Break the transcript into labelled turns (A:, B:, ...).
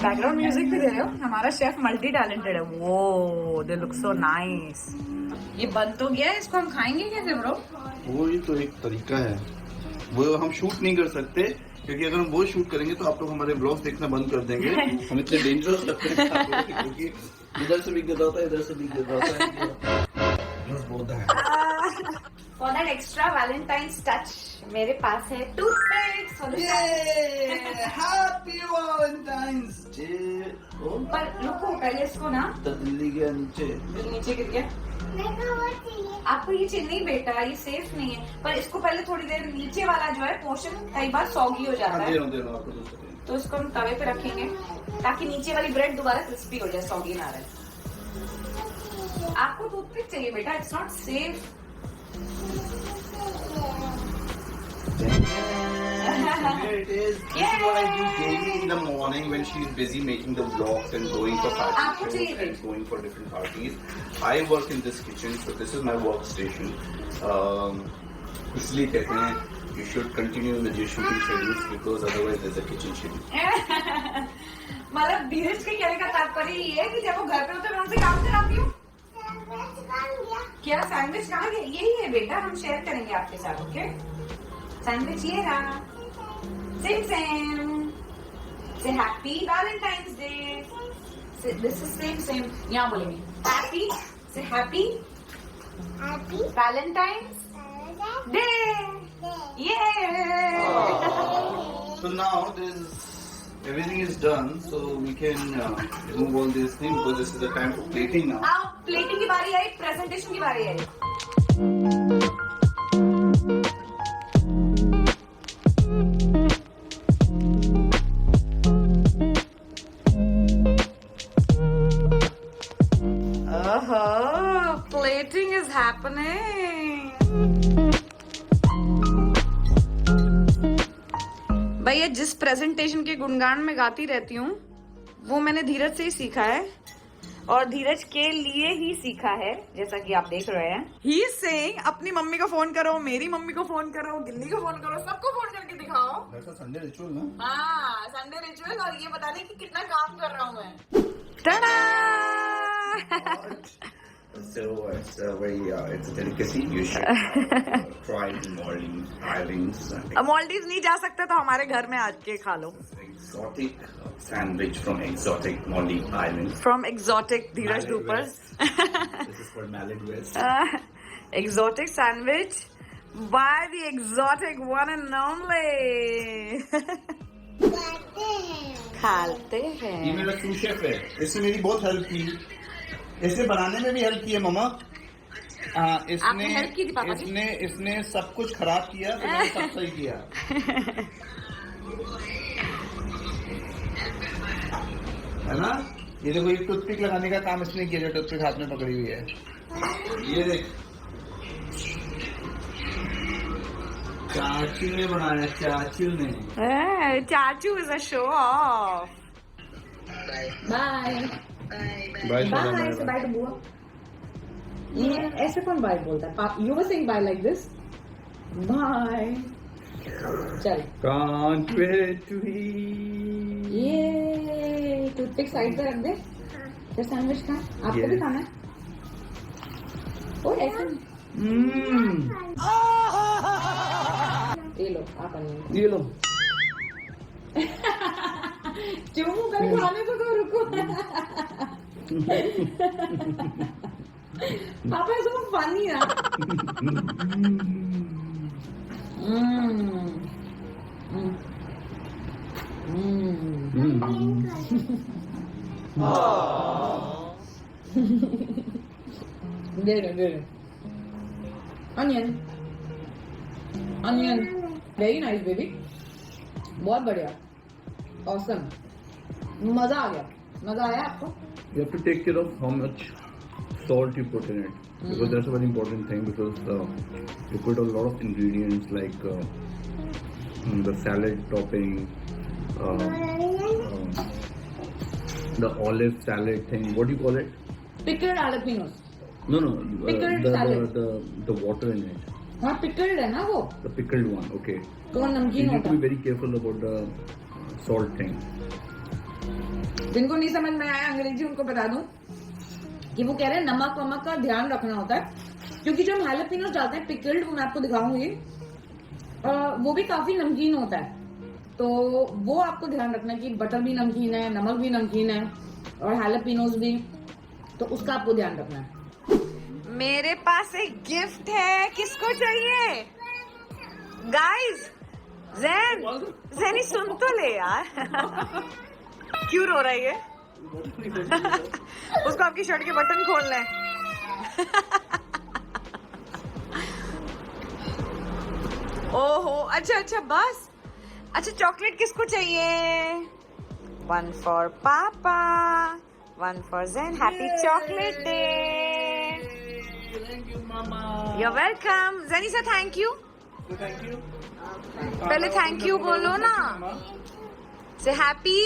A: Background music भी दे रहे हो। हमारा शेफ मल्टी टैलेंटेड है। वो दे लुक सो नाइस। ये बन तो गया है, इसको हम खाएंगे कैसे ब्रो?
B: वो ही तो एक तरीका है, वो हम शूट नहीं कर सकते क्योंकि अगर हम वो शूट करेंगे तो आप लोग हमारे ब्लॉग्स देखना बंद कर देंगे। हम इतने डेंजरस लगते हैं क्योंकि इधर से भी गिर जाता है, इधर से भी गिर जाता है।
A: For that extra Valentine's touch मेरे पास है टूथपिक।
B: Happy Valentine's day.
A: पर रुको पहले इसको ना,
B: दिल्ली गया नीचे
A: गिर गया। आपको ये चाहिए नहीं बेटा, ये सेफ नहीं है। पर इसको पहले थोड़ी देर नीचे वाला जो है पोर्शन कई बार सॉगी हो जाता है, तो इसको हम तवे पे रखेंगे ताकि नीचे वाली ब्रेड दोबारा क्रिस्पी हो जाए, सॉगी ना रहे। आपको टूथपिक चाहिए बेटा, it's not safe.
B: Here it is. This is what I do daily in the morning when she's busy making the vlogs and going for party shows and going for different parties. I work in this kitchen, so this is my workstation. इसलिए कहते हैं you should continue with your shooting schedules because otherwise there's a kitchen schedule.
A: मतलब धीरज के कहने का तात्पर्य ये है कि जब वो घर पे होते हैं मैं उनसे काम कराती हूँ। क्या सैंडविच कहाँ गया? यही है बेटा, हम शेयर करेंगे आपके साथ। ओके, सैंडविच ये रहा। सेम सेम से happy Valentine's day. This is same same, यहाँ बोलेंगे हैप्पी से हैप्पी वैलेंटाइंस डे। ये
B: So now everything is done, so we can remove all these things because this is the time for plating now.
A: अब plating की बारी आई, presentation की बारी आई। Plating is happening. भैया जिस प्रेजेंटेशन के गुणगान में गाती रहती हूँ वो मैंने धीरज से ही सीखा है और धीरज के लिए ही सीखा है, जैसा कि आप देख रहे हैं। ही इज सेइंग अपनी मम्मी को फोन करो, मेरी मम्मी को फोन करो, गिल्ली को फोन करो, सबको फोन करके दिखाओ।
B: ऐसा संडे रिचुअल ना?
A: हाँ, संडे रिचुअल, और ये बताने की कितना काम कर रहा हूँ मैं। Tada!
B: So it's it's a delicacy. You should try the Maldives Islands.
A: Maldives नहीं जा सकते तो हमारे घर में आज के खा लो।
B: Exotic sandwich from exotic Maldives Islands.
A: From exotic Dheeraj Dupers.
B: This is called Mallet West.
A: Exotic sandwich by the exotic one and only. खाते हैं।
B: ये मेरा sous chef है, इसने मेरी बहुत हेल्प की, इसने बनाने में भी हेल्प की है मम्मा।
A: आपने हेल्प की थी पापा की?
B: इसने सब कुछ खराब किया तो मैंने सब सही किया। है ना? ये देखो, ये टूथपिक लगाने का काम इसने किया, जो टूथपिक हाथ में पकड़ी हुई है। ये देख, चाचू ने बनाया, चाचू ने।
A: चाचू is a show off. Bye bye से बाय टू बुआ। ये ऐसे कौन बाय बोलता है? You were saying bye like this. Bye. चल।
B: Can't wait to eat.
A: ये टूथपिक साइड पे रख दे, फिर सैंडविच खा। आपको भी खाना है? ओ ऐसे। ये लो, आप आइए।
B: ये लो।
A: चुम्मू कर खाने को तो रुको। पापा is so funny ना। दे दे। Onion, very nice baby, बहुत बढ़िया, awesome, मजा आ गया। मजा आया आपको?
B: You have to take care of how much salt you put in it, because that's a very important thing, because you put a lot of ingredients like the salad topping, the olive salad thing. What do you call it?
A: Pickled jalapenos.
B: No,
A: Pickled salad.
B: the water in it.
A: हाँ, pickled है ना वो?
B: The pickled one, okay.
A: तो वो नमकीन
B: You need
A: होता
B: to be very careful about the salt thing.
A: जिनको नहीं समझ में आया अंग्रेजी उनको बता दूं कि वो कह रहे हैं नमक वमक का ध्यान रखना होता है, क्योंकि जो हम हैलोपिनोस डालते हैं पिकल्ड, वो मैं आपको दिखाऊंगी, वो भी काफी नमकीन होता है। तो वो आपको ध्यान रखना कि बटर भी नमकीन है, नमक भी नमकीन है और हैलोपिनोस भी, तो उसका आपको ध्यान रखना है। मेरे पास एक गिफ्ट है, किसको चाहिए गाइस? ज़ैनी सुन तो ले यार। क्यों रो रही है? उसको आपकी शर्ट के बटन खोलना है। ओहो, अच्छा अच्छा बस। अच्छा, चॉकलेट किसको चाहिए? 1 फॉर पापा, 1 for Zain. Happy chocolate day.
B: Thank you मामा।
A: You welcome. ज़ैनी से थैंक यू।
B: Thank you.
A: पहले थैंक यू बोलो ना। से हैप्पी